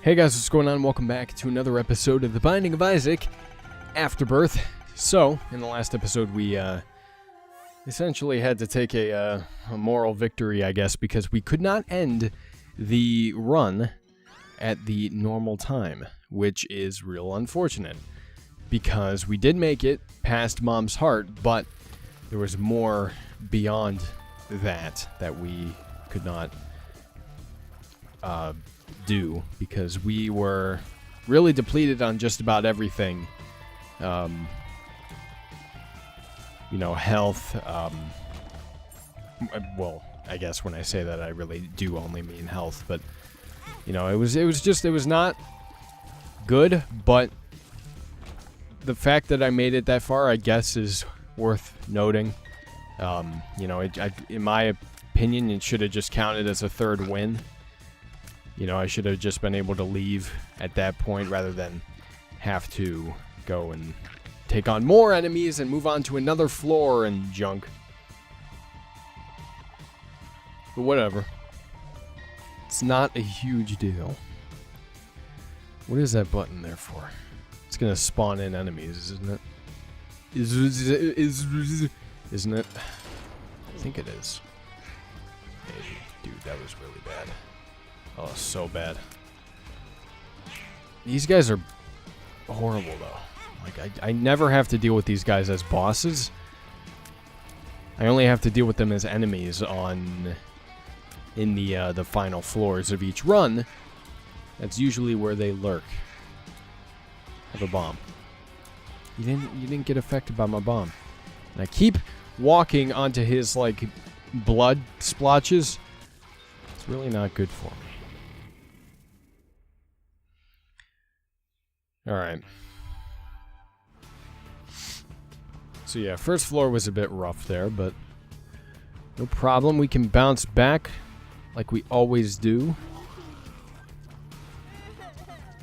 Hey guys, what's going on? Welcome back to another episode of The Binding of Isaac, Afterbirth. So, in the last episode, we essentially had to take a moral victory, I guess, because we could not end the run at the normal time, which is real unfortunate, because we did make it past Mom's heart, but there was more beyond that we could not do, because we were really depleted on just about everything. Health, well, I guess when I say that I really do only mean health, but it was not good, but the fact that I made it that far, I guess, is worth noting. In my opinion, it should have just counted as a third win. I should have just been able to leave at that point rather than have to go and take on more enemies and move on to another floor and junk. But whatever. It's not a huge deal. What is that button there for? It's gonna spawn in enemies, isn't it? Isn't it? I think it is. Maybe. Dude, that was really bad. Oh, so bad. These guys are horrible, though. Like, I never have to deal with these guys as bosses. I only have to deal with them as enemies in the final floors of each run. That's usually where they lurk. I have a bomb. You didn't get affected by my bomb. And I keep walking onto his, like, blood splotches. It's really not good for me. Alright. So yeah, first floor was a bit rough there, but no problem. We can bounce back like we always do.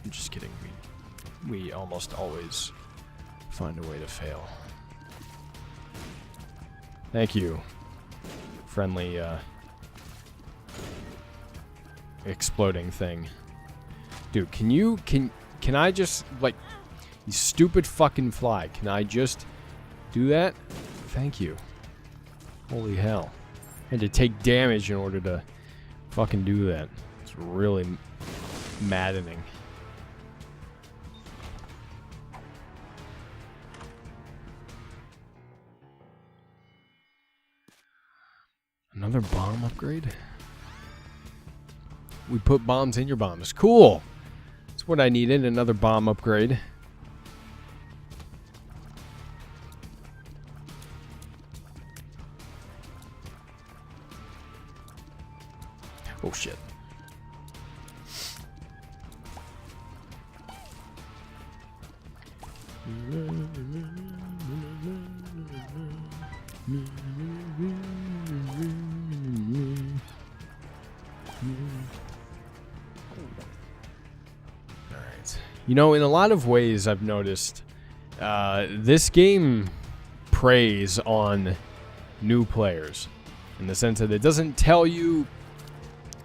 I'm just kidding. We almost always find a way to fail. Thank you. Friendly, exploding thing. Dude, can I just, like, you stupid fucking fly, can I just do that? Thank you. Holy hell. I had to take damage in order to fucking do that. It's really maddening. Another bomb upgrade? We put bombs in your bombs. Cool! That's what I needed, another bomb upgrade. Oh shit. In a lot of ways I've noticed, this game preys on new players, in the sense that it doesn't tell you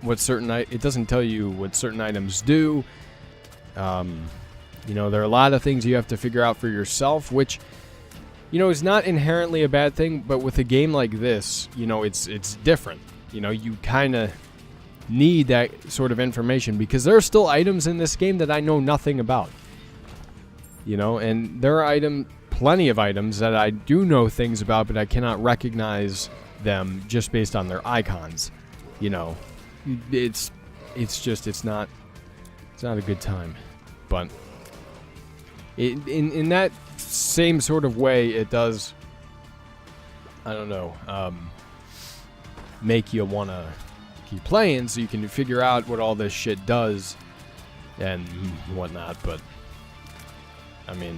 what certain items do. There are a lot of things you have to figure out for yourself, which is not inherently a bad thing, but with a game like this, it's different. You kind of need that sort of information, because there are still items in this game that I know nothing about. And there are plenty of items that I do know things about, but I cannot recognize them just based on their icons. It's not a good time. But in that same sort of way, it does, I don't know, make you want to keep playing, so you can figure out what all this shit does and whatnot. But I mean,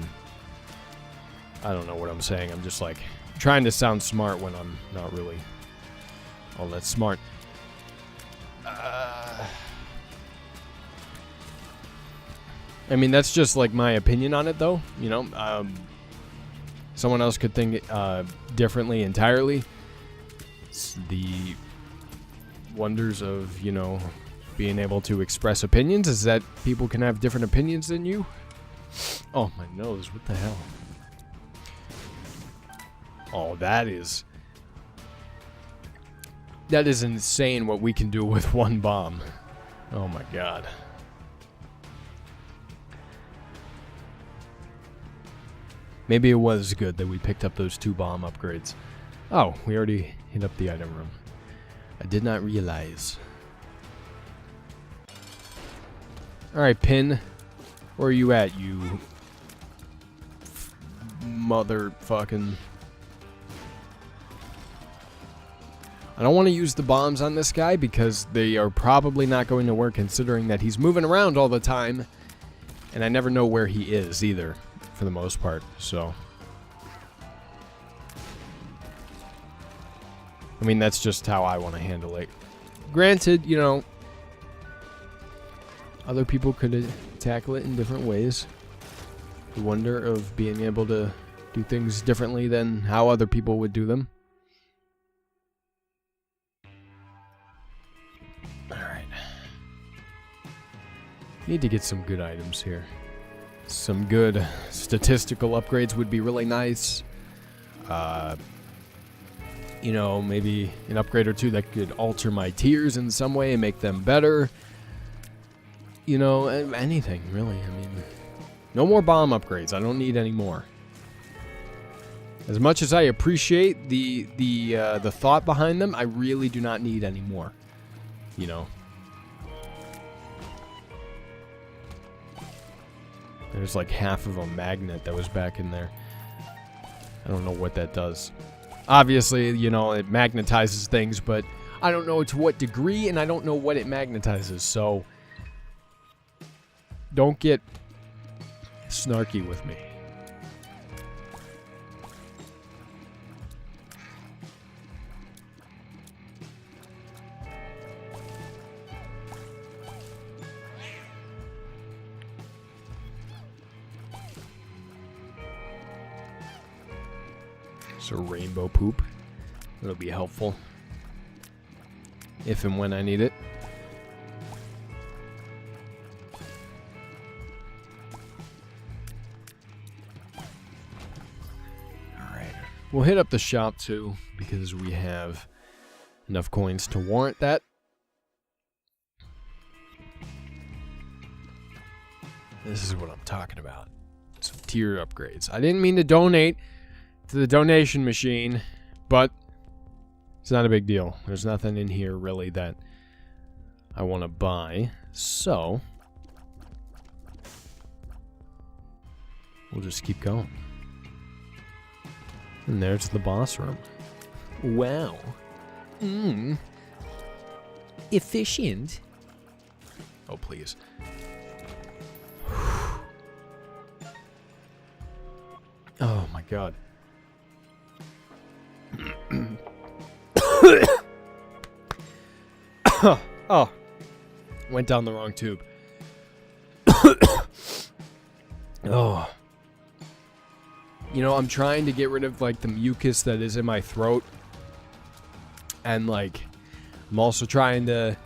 I don't know what I'm saying. I'm just like trying to sound smart when I'm not really all that smart. I mean, that's just like my opinion on it, though. Someone else could think differently entirely. It's the wonders of, being able to express opinions is that people can have different opinions than you. Oh, my nose. What the hell? Oh, that is insane what we can do with one bomb. Oh, my God. Maybe it was good that we picked up those 2 bomb upgrades. Oh, we already hit up the item room. I did not realize. Alright, Pin. Where are you at, you motherfucking... I don't want to use the bombs on this guy because they are probably not going to work considering that he's moving around all the time. And I never know where he is either, for the most part, so... I mean, that's just how I want to handle it. Granted, you know, other people could tackle it in different ways. The wonder of being able to do things differently than how other people would do them. Alright. Need to get some good items here. Some good statistical upgrades would be really nice. You know, maybe an upgrade or 2 that could alter my tiers in some way and make them better. You know, anything, really. I mean, no more bomb upgrades. I don't need any more. As much as I appreciate the thought behind them, I really do not need any more. You know. There's like half of a magnet that was back in there. I don't know what that does. Obviously, you know, it magnetizes things, but I don't know to what degree, and I don't know what it magnetizes, so don't get snarky with me. So rainbow poop. That'll be helpful. If and when I need it. Alright. We'll hit up the shop too, because we have enough coins to warrant that. This is what I'm talking about. Some tier upgrades. I didn't mean to donate to the donation machine, but it's not a big deal. There's nothing in here really that I want to buy, so we'll just keep going. And there's the boss room. Wow. Efficient. Oh, please. Oh my God. Oh, went down the wrong tube. Oh, you know, I'm trying to get rid of like the mucus that is in my throat, and like I'm also trying to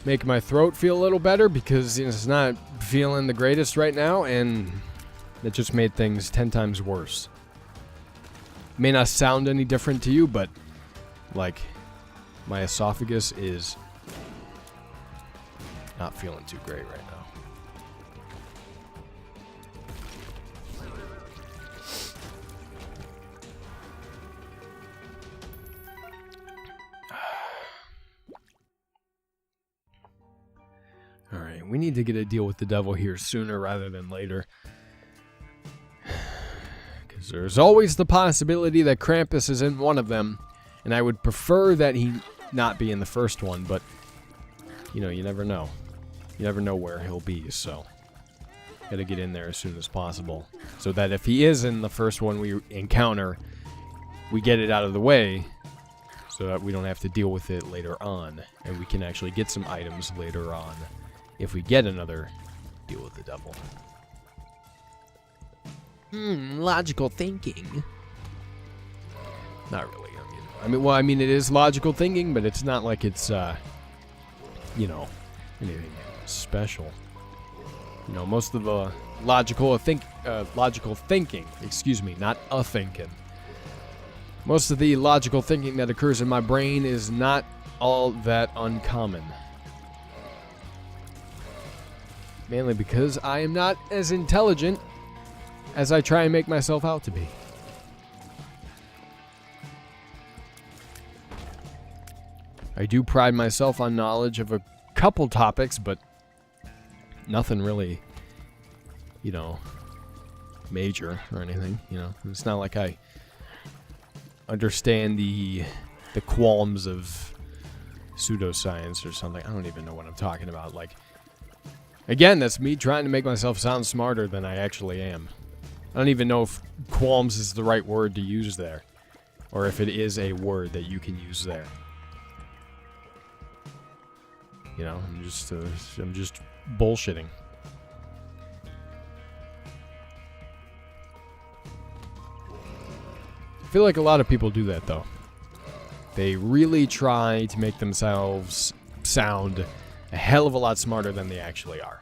make my throat feel a little better because you know, it's not feeling the greatest right now, and it just made things 10 times worse. May not sound any different to you, but like my esophagus is not feeling too great right now. All right, we need to get a deal with the devil here sooner rather than later. Because there's always the possibility that Krampus is in one of them. And I would prefer that he not be in the first one, but, you know, you never know. You never know where he'll be, so gotta get in there as soon as possible. So that if he is in the first one we encounter, we get it out of the way, so that we don't have to deal with it later on. And we can actually get some items later on, if we get another deal with the devil. Logical thinking. Not really. I mean, well, I mean, it is logical thinking, but it's not like it's anything special. Most of the logical thinking, not thinking. Most of the logical thinking that occurs in my brain is not all that uncommon. Mainly because I am not as intelligent as I try and make myself out to be. I do pride myself on knowledge of a couple topics, but nothing really, major or anything. It's not like I understand the qualms of pseudoscience or something. I don't even know what I'm talking about. Again, that's me trying to make myself sound smarter than I actually am. I don't even know if qualms is the right word to use there, or if it is a word that you can use there. I'm just bullshitting. I feel like a lot of people do that, though. They really try to make themselves sound a hell of a lot smarter than they actually are.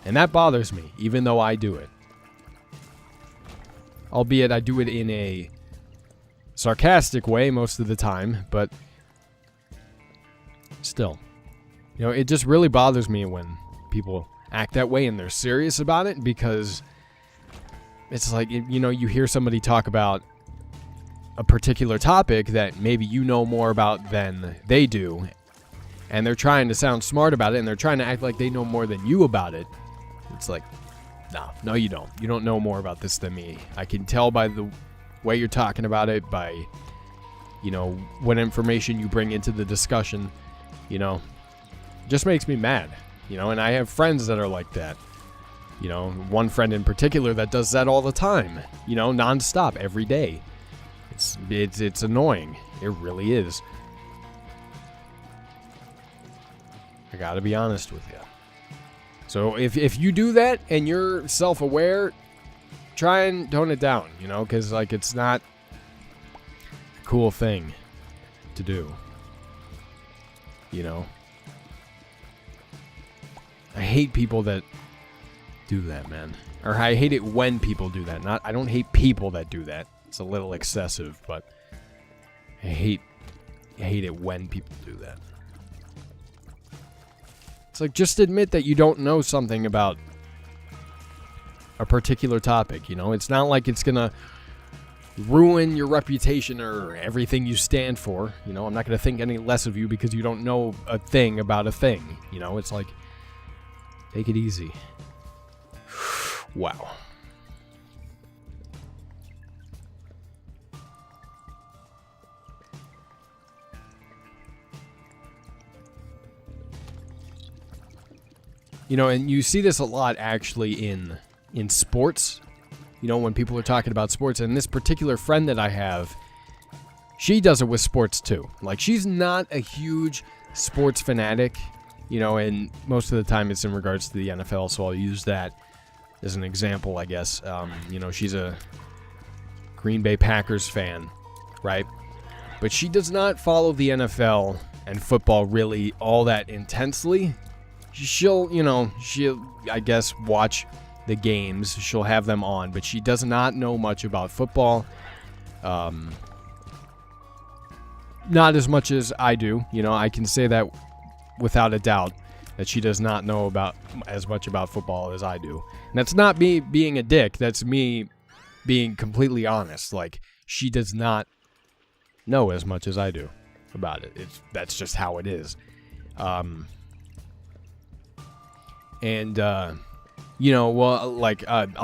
And that bothers me, even though I do it. Albeit I do it in a sarcastic way most of the time, but still. It just really bothers me when people act that way and they're serious about it, because it's like, you hear somebody talk about a particular topic that maybe you know more about than they do, and they're trying to sound smart about it, and they're trying to act like they know more than you about it. It's like, no, you don't. You don't know more about this than me. I can tell by the way you're talking about it, by, what information you bring into the discussion, just makes me mad, and I have friends that are like that. One friend in particular that does that all the time, nonstop, every day. It's annoying. It really is. I gotta be honest with you. So if you do that and you're self-aware, try and tone it down, because it's not a cool thing to do. I hate people that do that, man. Or I hate it when people do that. I don't hate people that do that. It's a little excessive, but I hate it when people do that. It's like, just admit that you don't know something about a particular topic, It's not like it's gonna ruin your reputation or everything you stand for. I'm not gonna think any less of you because you don't know a thing about a thing. It's like, take it easy. Wow. And you see this a lot actually in sports. When people are talking about sports, and this particular friend that I have, she does it with sports too. She's not a huge sports fanatic, and most of the time it's in regards to the NFL, so I'll use that as an example, I guess. She's a Green Bay Packers fan, right? But she does not follow the NFL and football really all that intensely. She'll, I guess, watch the games. She'll have them on, but she does not know much about football. Not as much as I do. I can say that without a doubt, that she does not know about as much about football as I do. And that's not me being a dick. That's me being completely honest. She does not know as much as I do about it. That's just how it is. I'll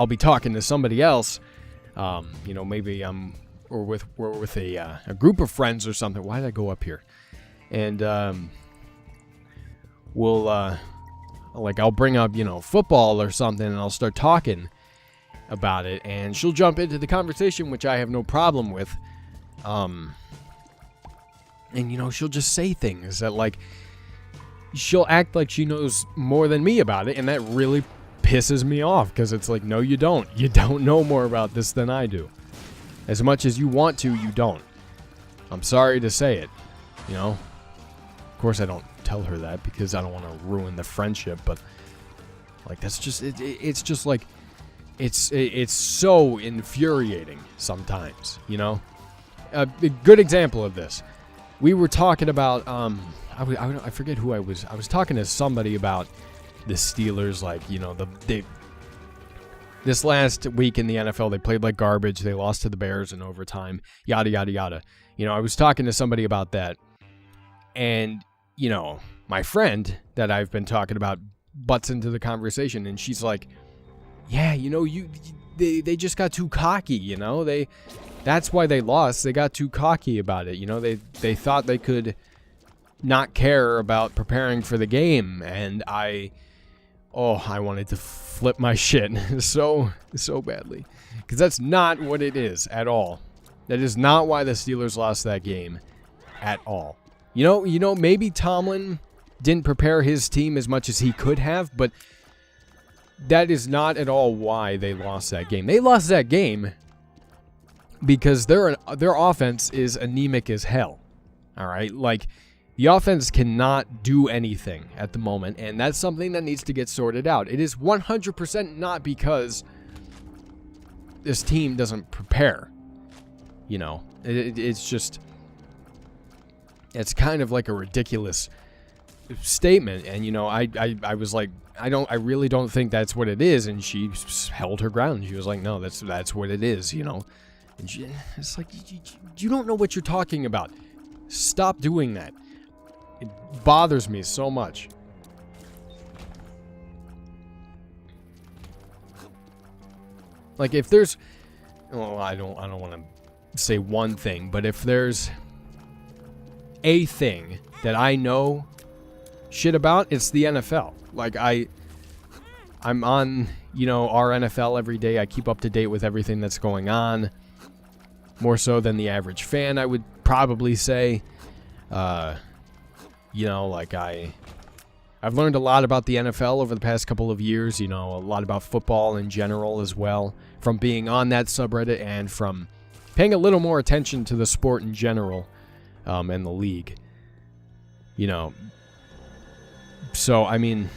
be talking to somebody else, maybe we're with a group of friends or something. Why did I go up here? And I'll bring up, football or something, and I'll start talking about it, and she'll jump into the conversation, which I have no problem with. And she'll just say things that she'll act like she knows more than me about it, and that really pisses me off, because it's like, no, you don't. You don't know more about this than I do. As much as you want to, you don't. I'm sorry to say it. Of course I don't tell her that because I don't want to ruin the friendship, but like that's just it's just like it's so infuriating sometimes, you know. A good example of this, we were talking about I forget who I was talking to somebody about the Steelers, like, you know, this last week in the NFL, they played like garbage. They lost to the Bears in overtime, yada, yada, yada. You know, I was talking to somebody about that. And, you know, my friend that I've been talking about butts into the conversation. And she's like, yeah, you know, they just got too cocky, you know. That's why they lost. They got too cocky about it. You know, they thought they could not care about preparing for the game. And I wanted to flip my shit so badly, because that's not what it is at all. That is not why the Steelers lost that game at all. You know, maybe Tomlin didn't prepare his team as much as he could have, but that is not at all why they lost that game. They lost that game because their offense is anemic as hell. All right, like, the offense cannot do anything at the moment, and that's something that needs to get sorted out. It is 100% not because this team doesn't prepare. You know, it's just, it's kind of like a ridiculous statement. And, you know, I was like, I really don't think that's what it is. And she held her ground. She was like, no, that's what it is, you know. And it's like, you don't know what you're talking about. Stop doing that. It bothers me so much. Like, if there's, well, I don't want to say one thing, but if there's a thing that I know shit about, it's the NFL. Like, I'm on, you know, our NFL every day. I keep up to date with everything that's going on, more so than the average fan, I would probably say. You know, like, I've learned a lot about the NFL over the past couple of years, you know, a lot about football in general as well, from being on that subreddit and from paying a little more attention to the sport in general, and the league, you know. So, I mean,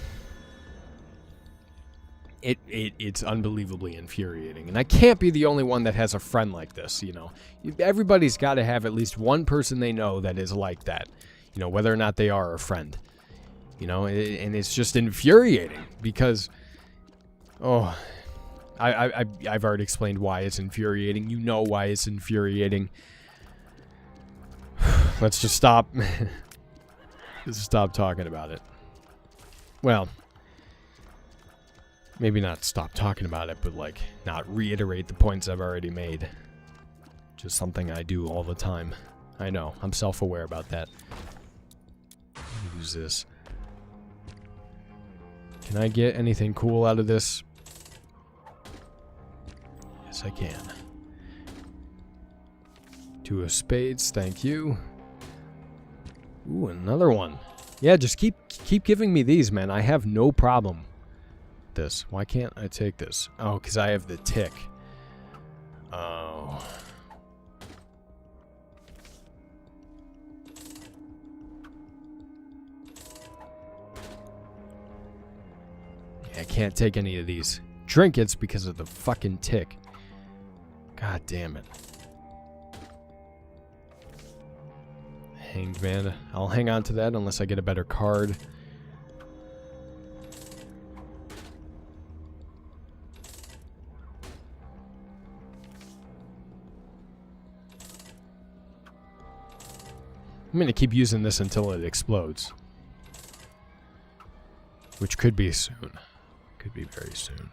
it's unbelievably infuriating. And I can't be the only one that has a friend like this, you know. Everybody's got to have at least one person they know that is like that. You know, whether or not they are a friend, you know, and it's just infuriating because, I've already explained why it's infuriating. You know why it's infuriating. Let's just stop. Just stop talking about it. Well, maybe not stop talking about it, but like not reiterate the points I've already made. Just something I do all the time. I know, I'm self-aware about that. Use this. Can I get anything cool out of this? Yes, I can. Two of spades, thank you. Ooh, another one. Yeah, just keep giving me these, man. I have no problem with this. Why can't I take this? Oh, because I have the tick. Oh. I can't take any of these trinkets because of the fucking tick. God damn it. Hanged Man. I'll hang on to that unless I get a better card. I'm going to keep using this until it explodes. Which could be soon. Could be very soon.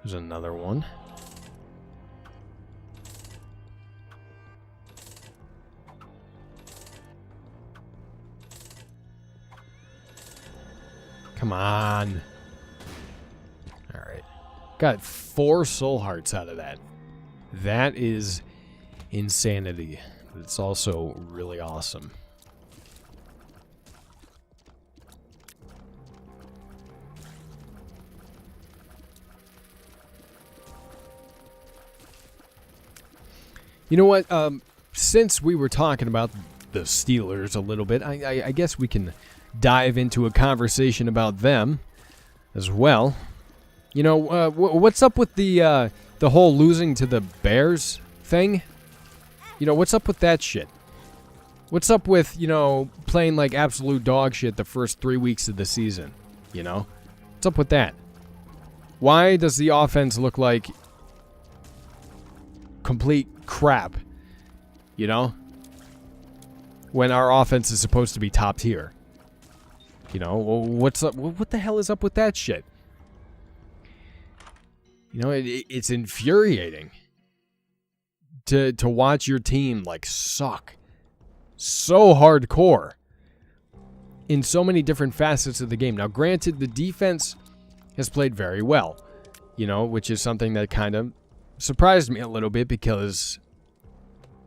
There's another one. Come on. Alright. Got 4 soul hearts out of that. That is insanity. But it's also really awesome. You know what? Since we were talking about the Steelers a little bit. I guess we can dive into a conversation about them as well. You know, what's up with the whole losing to the Bears thing? You know, what's up with that shit? What's up with, you know, playing like absolute dog shit the first 3 weeks of the season? You know? What's up with that? Why does the offense look like complete crap? You know? When our offense is supposed to be top tier. You know, what's up? What the hell is up with that shit? You know, it's infuriating to watch your team like suck so hardcore in so many different facets of the game. Now, granted, the defense has played very well, you know, which is something that kind of surprised me a little bit because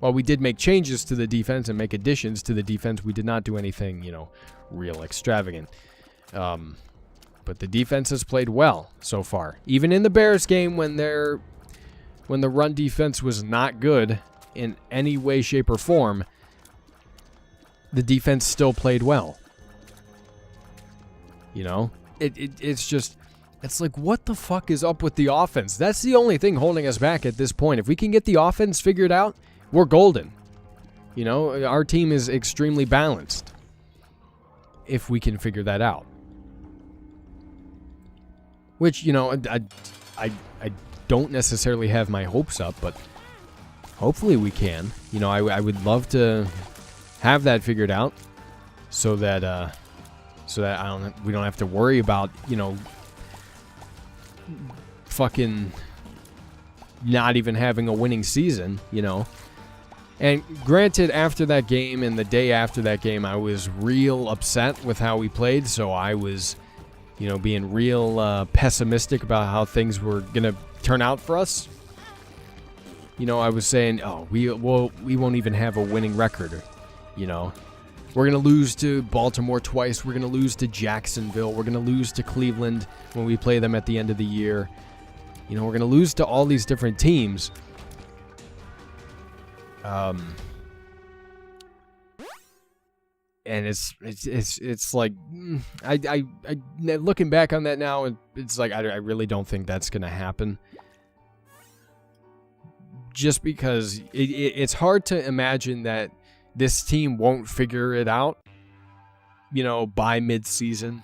while we did make changes to the defense and make additions to the defense, we did not do anything, you know, real extravagant. But the defense has played well so far. Even in the Bears game when the run defense was not good in any way, shape, or form, the defense still played well. You know? It's just, it's like, what the fuck is up with the offense? That's the only thing holding us back at this point. If we can get the offense figured out, we're golden. You know, our team is extremely balanced. If we can figure that out. Which, you know, I don't necessarily have my hopes up, but hopefully we can. You know, I would love to have that figured out so that we don't have to worry about, you know, fucking not even having a winning season, you know. And granted, after that game and the day after that game, I was real upset with how we played, so I was, you know, being real pessimistic about how things were going to turn out for us. You know, I was saying, oh, we won't even have a winning record, you know. We're going to lose to Baltimore twice. We're going to lose to Jacksonville. We're going to lose to Cleveland when we play them at the end of the year. You know, we're going to lose to all these different teams. And it's like, I looking back on that now, it's like, I really don't think that's going to happen. Just because it's hard to imagine that this team won't figure it out, you know, by mid-season.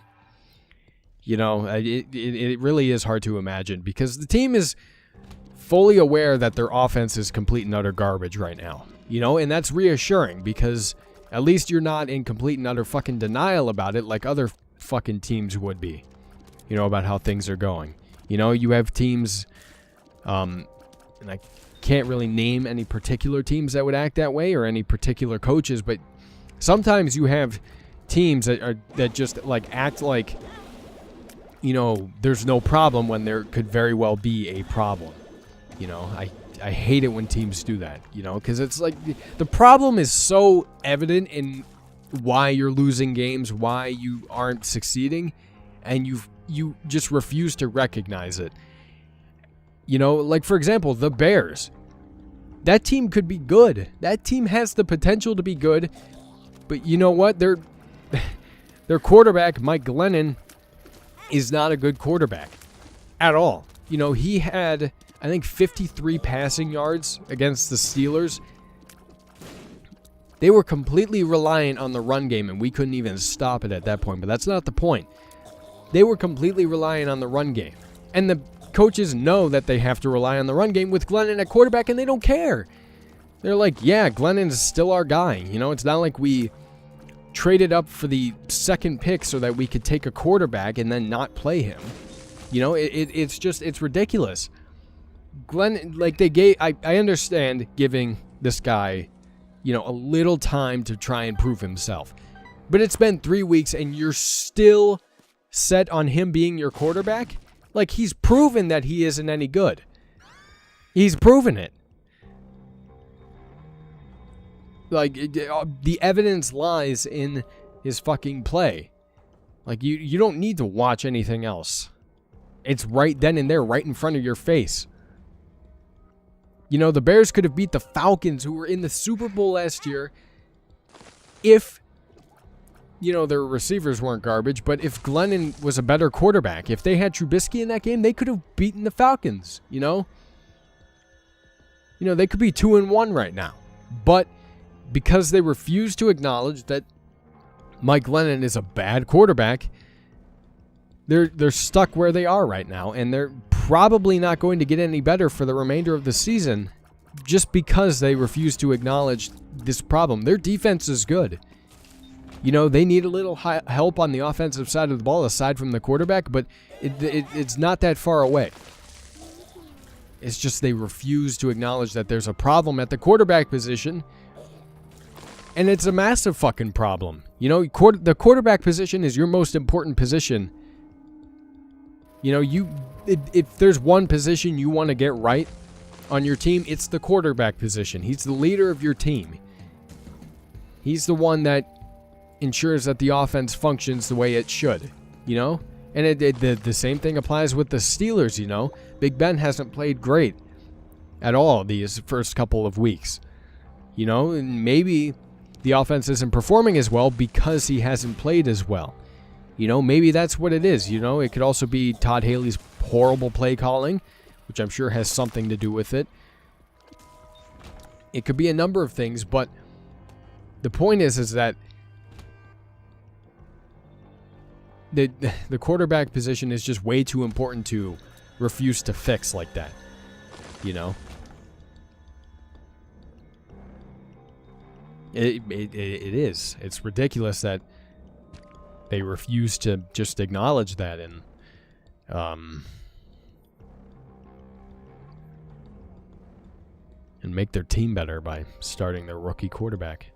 You know, it really is hard to imagine because the team is fully aware that their offense is complete and utter garbage right now. You know, and that's reassuring because at least you're not in complete and utter fucking denial about it like other fucking teams would be, you know, about how things are going. You know, you have teams, and I can't really name any particular teams that would act that way or any particular coaches, but sometimes you have teams that just like act like, you know, there's no problem when there could very well be a problem. You know, I hate it when teams do that, you know, because it's like the problem is so evident in why you're losing games, why you aren't succeeding, and you just refuse to recognize it. You know, like, for example, the Bears. That team could be good. That team has the potential to be good. But you know what? Their quarterback, Mike Glennon, is not a good quarterback at all. You know, he had, I think, 53 passing yards against the Steelers. They were completely reliant on the run game, and we couldn't even stop it at that point. But that's not the point. They were completely reliant on the run game. And the coaches know that they have to rely on the run game with Glennon at quarterback, and they don't care. They're like, yeah, Glennon is still our guy. You know, it's not like we traded up for the second pick so that we could take a quarterback and then not play him. You know, it's ridiculous. Glenn, like, I understand giving this guy, you know, a little time to try and prove himself. But it's been 3 weeks and you're still set on him being your quarterback? Like, he's proven that he isn't any good. He's proven it. Like, the evidence lies in his fucking play. Like, you don't need to watch anything else. It's right then and there, right in front of your face. You know, the Bears could have beat the Falcons, who were in the Super Bowl last year, if, you know, their receivers weren't garbage, but if Glennon was a better quarterback, if they had Trubisky in that game, they could have beaten the Falcons, you know? You know, they could be 2-1 right now. But because they refuse to acknowledge that Mike Glennon is a bad quarterback, they're stuck where they are right now, and they're probably not going to get any better for the remainder of the season just because they refuse to acknowledge this problem. Their defense is good. You know, they need a little help on the offensive side of the ball aside from the quarterback, but it's not that far away. It's just they refuse to acknowledge that there's a problem at the quarterback position, and it's a massive fucking problem. You know, the quarterback position is your most important position. You know, if there's one position you want to get right on your team, it's the quarterback position. He's the leader of your team. He's the one that ensures that the offense functions the way it should, you know? And the same thing applies with the Steelers, you know? Big Ben hasn't played great at all these first couple of weeks. You know, and maybe the offense isn't performing as well because he hasn't played as well. You know, maybe that's what it is. You know, it could also be Todd Haley's horrible play calling, which I'm sure has something to do with it. It could be a number of things, but the point is that the quarterback position is just way too important to refuse to fix like that. You know? It is. It's ridiculous that they refuse to just acknowledge that and make their team better by starting their rookie quarterback.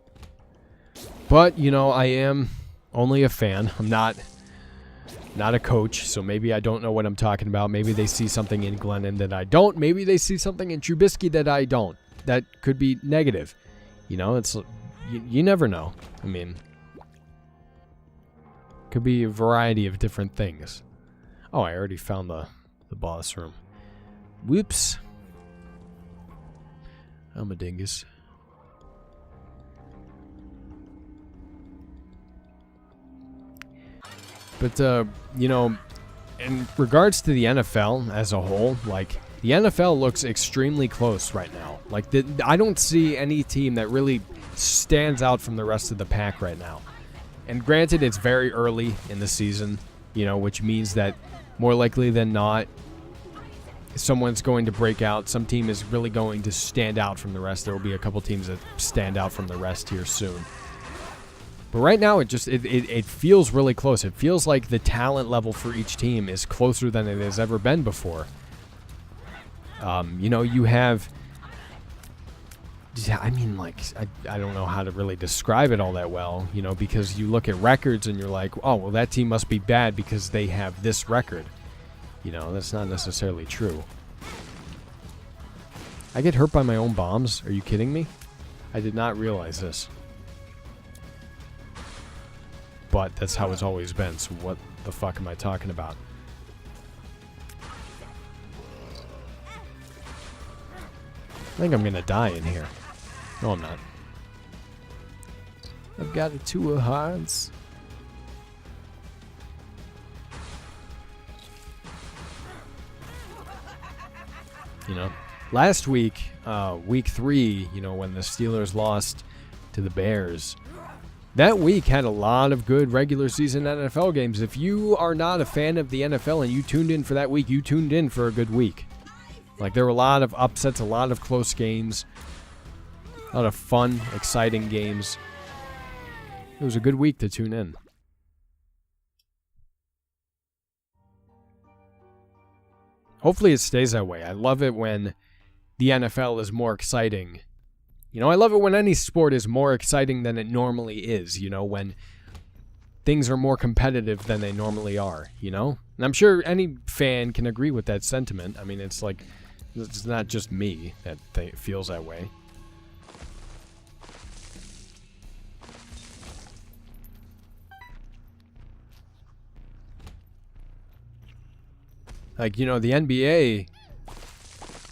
But, you know, I am only a fan. I'm not a coach, so maybe I don't know what I'm talking about. Maybe they see something in Glennon that I don't. Maybe they see something in Trubisky that I don't. That could be negative. You know, it's you never know. I mean, could be a variety of different things. Oh, I already found the boss room. Whoops. I'm a dingus. But, you know, in regards to the NFL as a whole, like, the NFL looks extremely close right now. Like, I don't see any team that really stands out from the rest of the pack right now. And granted, it's very early in the season, you know, which means that more likely than not, someone's going to break out. Some team is really going to stand out from the rest. There will be a couple teams that stand out from the rest here soon. But right now, it feels really close. It feels like the talent level for each team is closer than it has ever been before. You know, you have... I mean, like, I don't know how to really describe it all that well, you know, because you look at records and you're like, oh, well, that team must be bad because they have this record. You know, that's not necessarily true. I get hurt by my own bombs? Are you kidding me? I did not realize this. But that's how it's always been, so what the fuck am I talking about? I think I'm gonna die in here. No, I'm not. I've got a 2 of hearts. You know, last week, week 3, you know, when the Steelers lost to the Bears, that week had a lot of good regular season NFL games. If you are not a fan of the NFL and you tuned in for that week, you tuned in for a good week. Like, there were a lot of upsets, a lot of close games, a lot of fun, exciting games. It was a good week to tune in. Hopefully it stays that way. I love it when the NFL is more exciting. You know, I love it when any sport is more exciting than it normally is, you know, when things are more competitive than they normally are, you know? And I'm sure any fan can agree with that sentiment. I mean, it's like, it's not just me that feels that way. Like, you know, the NBA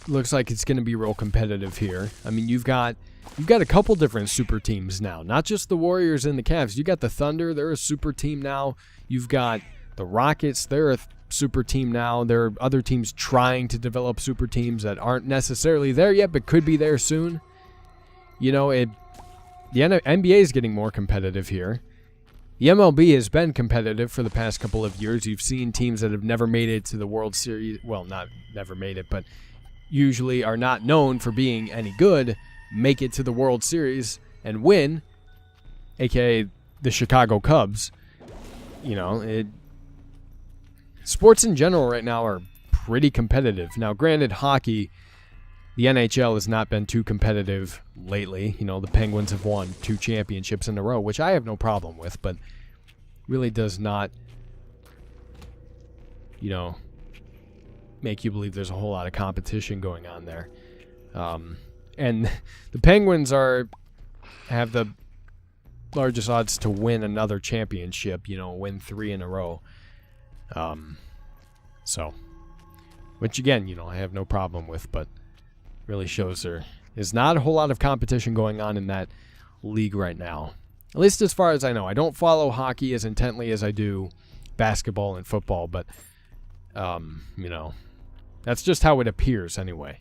looks like it's going to be real competitive here. I mean, you've got you've got a couple different super teams now. Not just the Warriors and the Cavs. You got the Thunder. They're a super team now. You've got the Rockets. They're a super team now. There are other teams trying to develop super teams that aren't necessarily there yet, but could be there soon. You know, the NBA is getting more competitive here. The MLB has been competitive for the past couple of years. You've seen teams that have never made it to the World Series. Well, not never made it, but usually are not known for being any good, make it to the World Series and win, a.k.a. the Chicago Cubs. You know, sports in general right now are pretty competitive. Now, granted, hockey, the NHL has not been too competitive lately. You know, the Penguins have won 2 championships in a row, which I have no problem with, but really does not, you know, make you believe there's a whole lot of competition going on there. And the Penguins have the largest odds to win another championship, you know, win 3 in a row. So, which again, you know, I have no problem with, but really shows there is not a whole lot of competition going on in that league right now. At least as far as I know. I don't follow hockey as intently as I do basketball and football, but, you know, that's just how it appears anyway.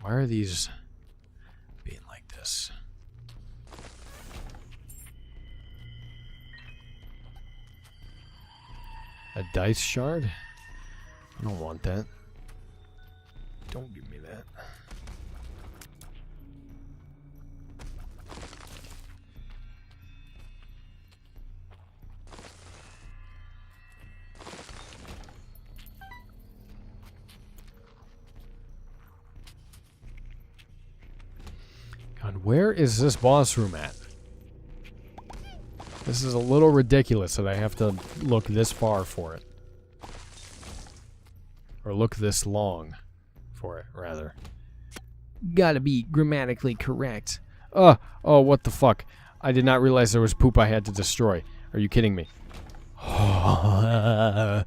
Why are these being like this? A dice shard? I don't want that. Don't give me that. God, where is this boss room at? This is a little ridiculous that I have to look this far for it. Or look this long for it, rather. Gotta be grammatically correct. Oh, what the fuck? I did not realize there was poop I had to destroy. Are you kidding me? That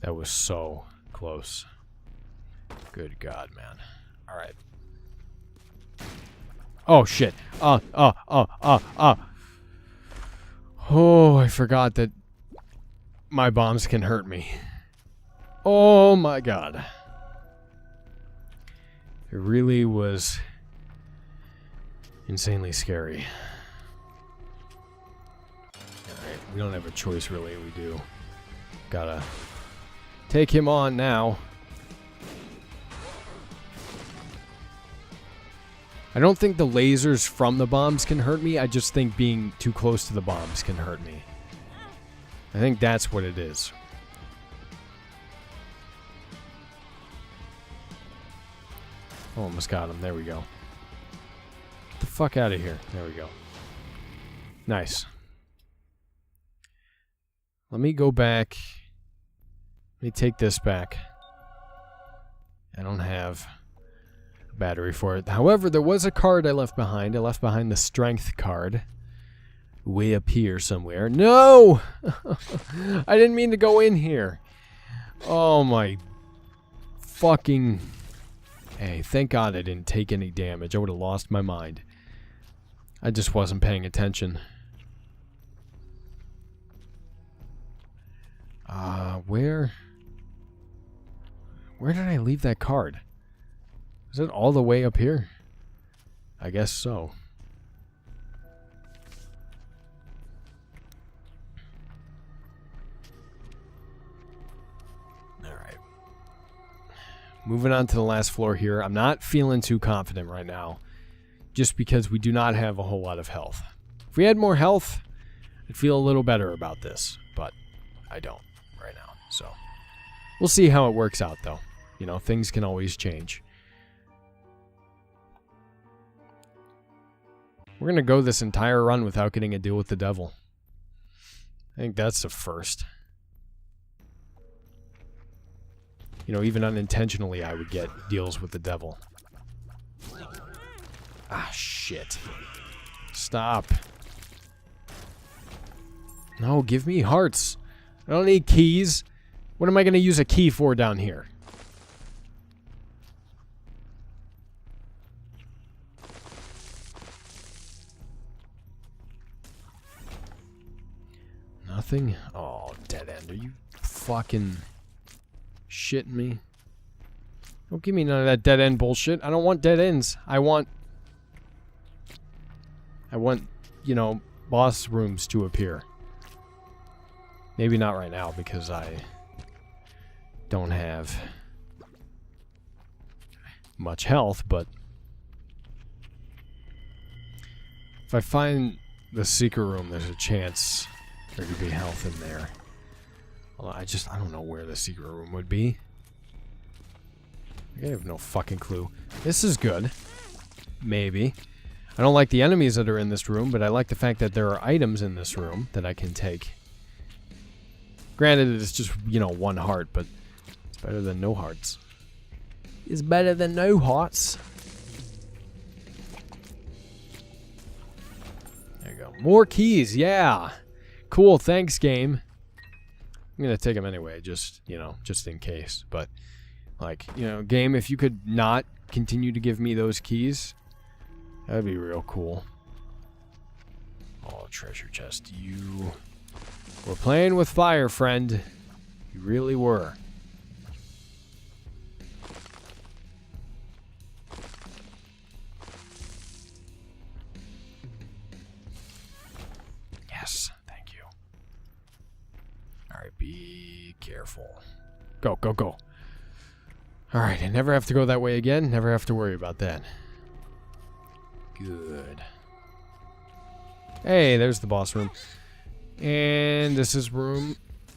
was so close. Good God, man. Alright. Oh, shit. Oh, I forgot that my bombs can hurt me. Oh, my God. It really was insanely scary. Alright, we don't have a choice, really. We do. Gotta take him on now. I don't think the lasers from the bombs can hurt me. I just think being too close to the bombs can hurt me. I think that's what it is. Oh, almost got him. There we go. Get the fuck out of here. There we go. Nice. Let me go back. Let me take this back. I don't have battery for it. However, there was a card I left behind. I left behind the strength card. Way up here somewhere. No! I didn't mean to go in here. Oh my fucking... Hey, thank God I didn't take any damage. I would have lost my mind. I just wasn't paying attention. Where did I leave that card? Is it all the way up here? I guess so. Alright. Moving on to the last floor here. I'm not feeling too confident right now. Just because we do not have a whole lot of health. If we had more health, I'd feel a little better about this. But I don't right now. So we'll see how it works out though. You know, things can always change. We're going to go this entire run without getting a deal with the devil. I think that's the first. You know, even unintentionally, I would get deals with the devil. Ah, shit. Stop. No, give me hearts. I don't need keys. What am I going to use a key for down here? Nothing? Oh, dead end. Are you fucking shitting me? Don't give me none of that dead end bullshit. I don't want dead ends. I want, you know, boss rooms to appear. Maybe not right now because I don't have much health, but if I find the secret room, there's a chance there could be health in there. Well, I don't know where the secret room would be. I have no fucking clue. This is good. Maybe. I don't like the enemies that are in this room, but I like the fact that there are items in this room that I can take. Granted, it's just, you know, one heart, but it's better than no hearts. It's better than no hearts. There you go. More keys, yeah. Cool, thanks, game. I'm gonna take them anyway, just, you know, just in case. But, like, you know, game, if you could not continue to give me those keys, that'd be real cool. Oh, treasure chest, you... We're playing with fire, friend. You really were. Yes, thank you. Alright, be careful. Go, go, go. Alright, I never have to go that way again. Never have to worry about that. Good. Hey, there's the boss room. And this is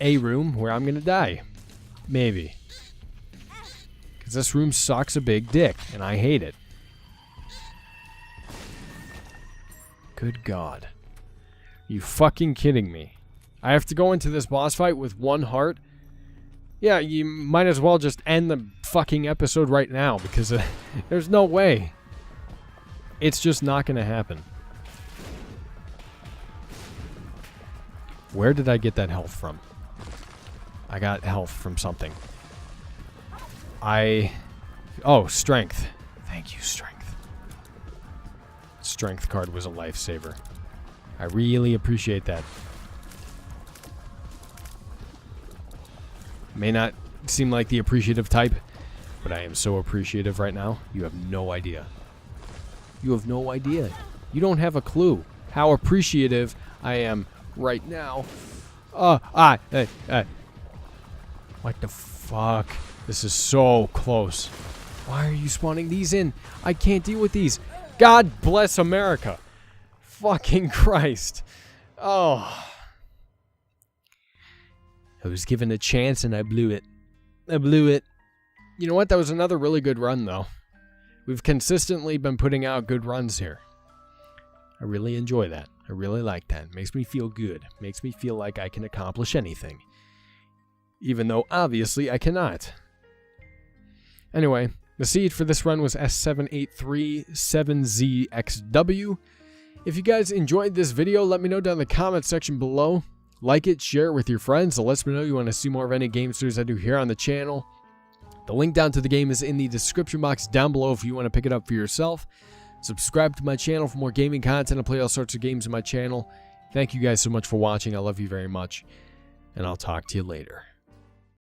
a room where I'm gonna die. Maybe. Because this room sucks a big dick, and I hate it. Good God. Are you fucking kidding me? I have to go into this boss fight with one heart? Yeah, you might as well just end the fucking episode right now, because there's no way. It's just not gonna happen. Where did I get that health from? I got health from something. Oh, strength. Thank you, strength. Strength card was a lifesaver. I really appreciate that. May not seem like the appreciative type, but I am so appreciative right now. You have no idea. You have no idea. You don't have a clue how appreciative I am right now. What the fuck? This is so close. Why are you spawning these in? I can't deal with these. God bless America. Fucking Christ. Oh. I was given a chance and I blew it. I blew it. You know what? That was another really good run, though. We've consistently been putting out good runs here. I really enjoy that. I really like that. It makes me feel good. It makes me feel like I can accomplish anything. Even though, obviously, I cannot. Anyway, the seed for this run was S7837ZXW. If you guys enjoyed this video, let me know down in the comment section below. Like it, share it with your friends. It lets me know you want to see more of any game series I do here on the channel. The link down to the game is in the description box down below if you want to pick it up for yourself. Subscribe to my channel for more gaming content. I play all sorts of games on my channel. Thank you guys so much for watching. I love you very much. And I'll talk to you later.